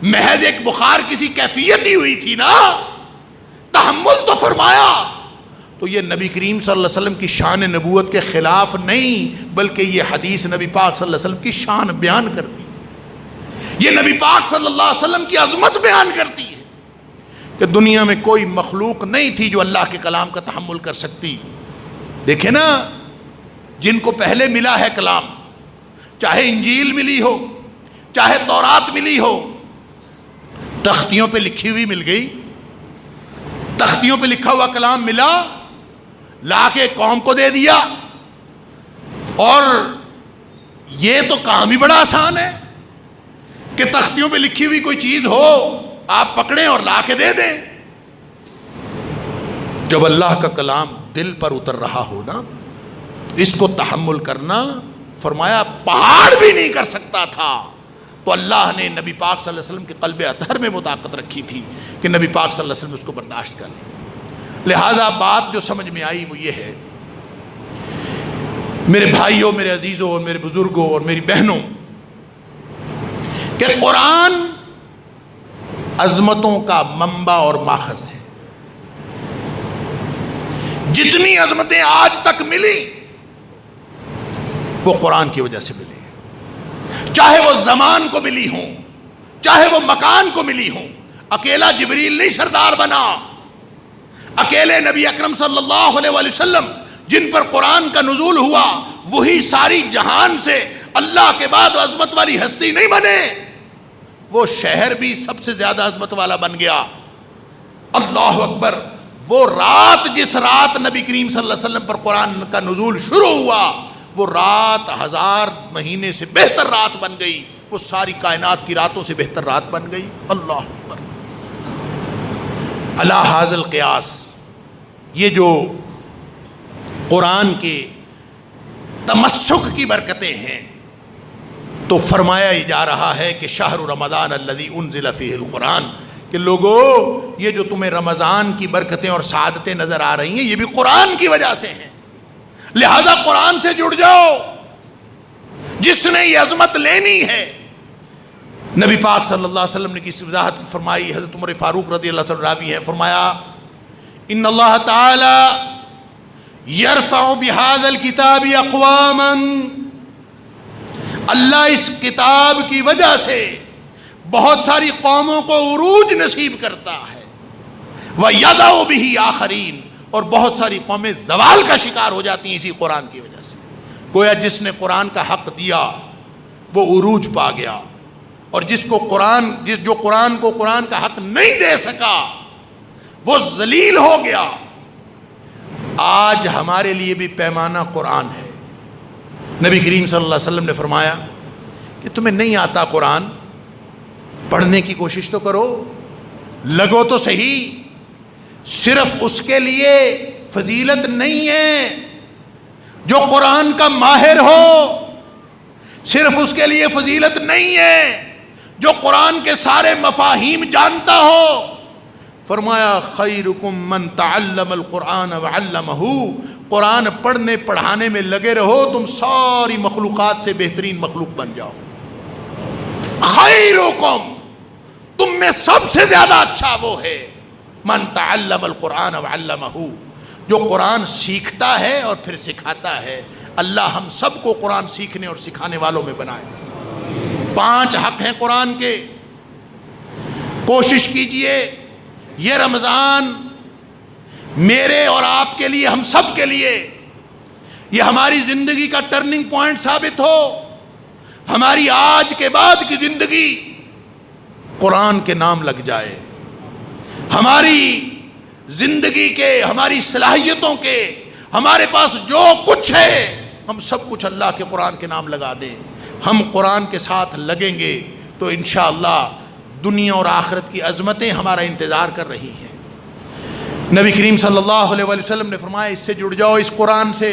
محض ایک بخار کسی کیفیت ہی ہوئی تھی نا، تحمل تو فرمایا، تو یہ نبی کریم صلی اللہ علیہ وسلم کی شان نبوت کے خلاف نہیں، بلکہ یہ حدیث نبی پاک صلی اللہ علیہ وسلم کی شان بیان کرتی ہے، یہ نبی پاک صلی اللہ علیہ وسلم کی عظمت بیان کرتی ہے کہ دنیا میں کوئی مخلوق نہیں تھی جو اللہ کے کلام کا تحمل کر سکتی۔ دیکھیں نا، جن کو پہلے ملا ہے کلام، چاہے انجیل ملی ہو، چاہے تورات ملی ہو، تختیوں پہ لکھی ہوئی مل گئی، تختیوں پہ لکھا ہوا کلام ملا، لا کے قوم کو دے دیا، اور یہ تو کام ہی بڑا آسان ہے کہ تختیوں پہ لکھی ہوئی کوئی چیز ہو آپ پکڑیں اور لا کے دے دیں۔ جب اللہ کا کلام دل پر اتر رہا ہو نا، اس کو تحمل کرنا، فرمایا پہاڑ بھی نہیں کر سکتا تھا، تو اللہ نے نبی پاک صلی اللہ علیہ وسلم کے قلب اطہر میں وہ طاقت رکھی تھی کہ نبی پاک صلی اللہ علیہ وسلم اس کو برداشت کر لیں۔ لہذا بات جو سمجھ میں آئی وہ یہ ہے، میرے بھائیوں، میرے عزیزوں اور میرے بزرگوں اور میری بہنوں، کہ قرآن عظمتوں کا منبع اور ماخذ ہے۔ جتنی عظمتیں آج تک ملی وہ قرآن کی وجہ سے ملی، چاہے وہ زمان کو ملی ہوں، چاہے وہ مکان کو ملی ہوں۔ اکیلا جبریل نہیں سردار بنا، اکیلے نبی اکرم صلی اللہ علیہ وآلہ وسلم جن پر قرآن کا نزول ہوا، وہی ساری جہان سے اللہ کے بعد عظمت والی ہستی نہیں بنے، وہ شہر بھی سب سے زیادہ عظمت والا بن گیا۔ اللہ اکبر! وہ رات، جس رات نبی کریم صلی اللہ علیہ وسلم پر قرآن کا نزول شروع ہوا، وہ رات 1000 مہینے سے بہتر رات بن گئی، وہ ساری کائنات کی راتوں سے بہتر رات بن گئی۔ اللہ اکبر! علی ھذا القیاس، یہ جو قرآن کے تمسک کی برکتیں ہیں، تو فرمایا جا رہا ہے کہ شہر رمضان الذی انزل فیہ القرآن، کہ لوگو یہ جو تمہیں رمضان کی برکتیں اور سعادتیں نظر آ رہی ہیں، یہ بھی قرآن کی وجہ سے ہیں، لہذا قرآن سے جڑ جاؤ۔ جس نے یہ عظمت لینی ہے، نبی پاک صلی اللہ علیہ وسلم نے کس وضاحت فرمائی، حضرت عمر فاروق رضی اللہ تعالیٰ راوی ہے، فرمایا ان اللہ تعالی یرفع بہذا الکتاب اقواما، اللہ اس کتاب کی وجہ سے بہت ساری قوموں کو عروج نصیب کرتا ہے، وَيَضَعُ بِهِ آخَرِينَ، اور بہت ساری قومیں زوال کا شکار ہو جاتی ہیں اسی قرآن کی وجہ سے۔ گویا جس نے قرآن کا حق دیا وہ عروج پا گیا، اور جو قرآن کو قرآن کا حق نہیں دے سکا وہ ذلیل ہو گیا۔ آج ہمارے لیے بھی پیمانہ قرآن ہے۔ نبی کریم صلی اللہ علیہ وسلم نے فرمایا کہ تمہیں نہیں آتا قرآن، پڑھنے کی کوشش تو کرو، لگو تو صحیح۔ صرف اس کے لیے فضیلت نہیں ہے جو قرآن کا ماہر ہو، صرف اس کے لیے فضیلت نہیں ہے جو قرآن کے سارے مفاہیم جانتا ہو۔ فرمایا خیرکم من تعلم القرآن وعلمہ، قرآن پڑھنے پڑھانے میں لگے رہو، تم ساری مخلوقات سے بہترین مخلوق بن جاؤ۔ خیرکم، تم میں سب سے زیادہ اچھا وہ ہے من تعلم القرآن وعلمہ، جو قرآن سیکھتا ہے اور پھر سکھاتا ہے۔ اللہ ہم سب کو قرآن سیکھنے اور سکھانے والوں میں بنائے۔ 5 حق ہیں قرآن کے، کوشش کیجئے یہ رمضان میرے اور آپ کے لیے، ہم سب کے لیے، یہ ہماری زندگی کا ٹرننگ پوائنٹ ثابت ہو۔ ہماری آج کے بعد کی زندگی قرآن کے نام لگ جائے، ہماری زندگی کے، ہماری صلاحیتوں کے، ہمارے پاس جو کچھ ہے، ہم سب کچھ اللہ کے قرآن کے نام لگا دیں۔ ہم قرآن کے ساتھ لگیں گے تو انشاءاللہ دنیا اور آخرت کی عظمتیں ہمارا انتظار کر رہی ہیں۔ نبی کریم صلی اللہ علیہ وآلہ وسلم نے فرمایا اس سے جڑ جاؤ، اس قرآن سے۔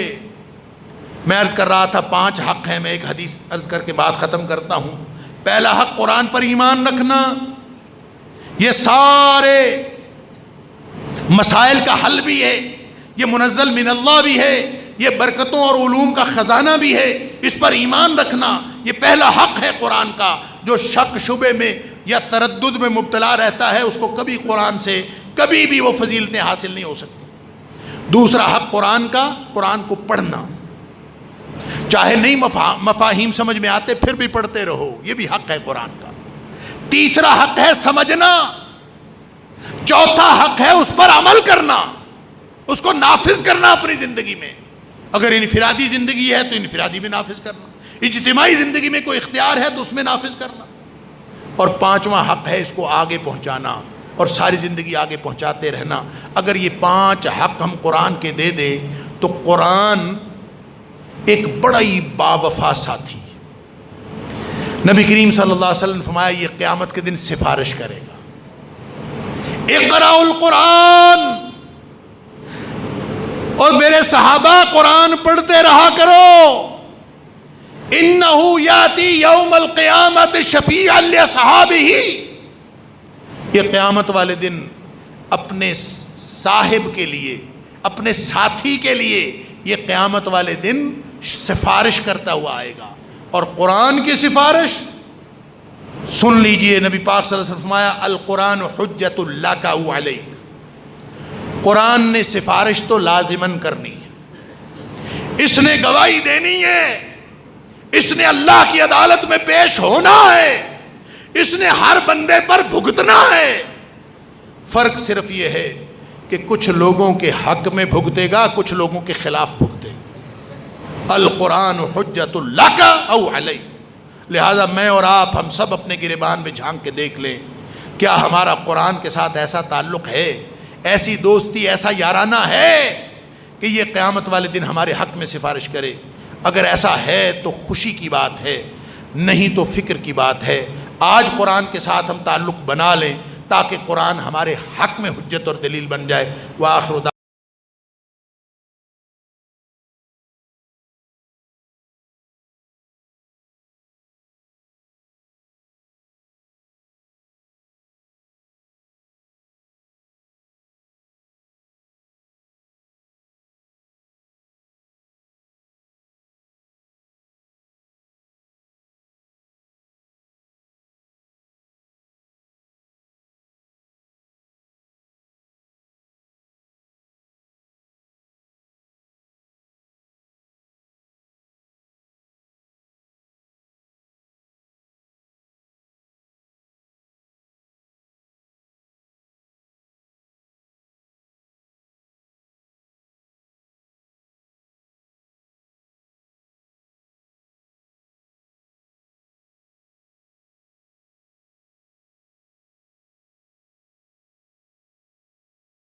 میں عرض کر رہا تھا 5 حق ہیں، میں ایک حدیث عرض کر کے بات ختم کرتا ہوں۔ پہلا حق قرآن پر ایمان رکھنا، یہ سارے مسائل کا حل بھی ہے، یہ منزل من اللہ بھی ہے، یہ برکتوں اور علوم کا خزانہ بھی ہے، اس پر ایمان رکھنا۔ یہ پہلا حق ہے قرآن کا. جو شک شبے میں یا تردد میں مبتلا رہتا ہے اس کو کبھی قرآن سے کبھی بھی وہ فضیلتیں حاصل نہیں ہو سکتی. دوسرا حق قرآن کا، قرآن کو پڑھنا، چاہے نہیں مفاہیم سمجھ میں آتے پھر بھی پڑھتے رہو، یہ بھی حق ہے قرآن کا. تیسرا حق ہے سمجھنا. چوتھا حق ہے اس پر عمل کرنا، اس کو نافذ کرنا اپنی زندگی میں. اگر انفرادی زندگی ہے تو انفرادی میں نافذ کرنا، اجتماعی زندگی میں کوئی اختیار ہے تو اس میں نافذ کرنا. اور پانچواں حق ہے اس کو آگے پہنچانا اور ساری زندگی آگے پہنچاتے رہنا. اگر یہ 5 حق ہم قرآن کے دے دیں تو قرآن ایک بڑا ہی باوفا ساتھی. نبی کریم صلی اللہ علیہ وسلم نے فرمایا یہ قیامت کے دن سفارش کرے گا. اقرأوا القرآن، اور میرے صحابہ قرآن پڑھتے رہا کرو. انہ یاتی یوم القیامت شفیعا لاصحابہ، یہ قیامت والے دن اپنے صاحب کے لیے، اپنے ساتھی کے لیے یہ قیامت والے دن سفارش کرتا ہوا آئے گا. اور قرآن کی سفارش سن لیجئے، نبی پاک صلی اللہ علیہ وسلم فرمایا القرآن حجت لک او علیک. قرآن نے سفارش تو لازماً کرنی ہے، اس نے گواہی دینی ہے، اس نے اللہ کی عدالت میں پیش ہونا ہے، اس نے ہر بندے پر بھگتنا ہے. فرق صرف یہ ہے کہ کچھ لوگوں کے حق میں بھگتے گا، کچھ لوگوں کے خلاف بھگتے گا. القرآن حجت لک او علیک. لہذا میں اور آپ ہم سب اپنے گریبان میں جھانک کے دیکھ لیں کیا ہمارا قرآن کے ساتھ ایسا تعلق ہے، ایسی دوستی، ایسا یارانہ ہے کہ یہ قیامت والے دن ہمارے حق میں سفارش کرے. اگر ایسا ہے تو خوشی کی بات ہے، نہیں تو فکر کی بات ہے. آج قرآن کے ساتھ ہم تعلق بنا لیں تاکہ قرآن ہمارے حق میں حجت اور دلیل بن جائے. وآخر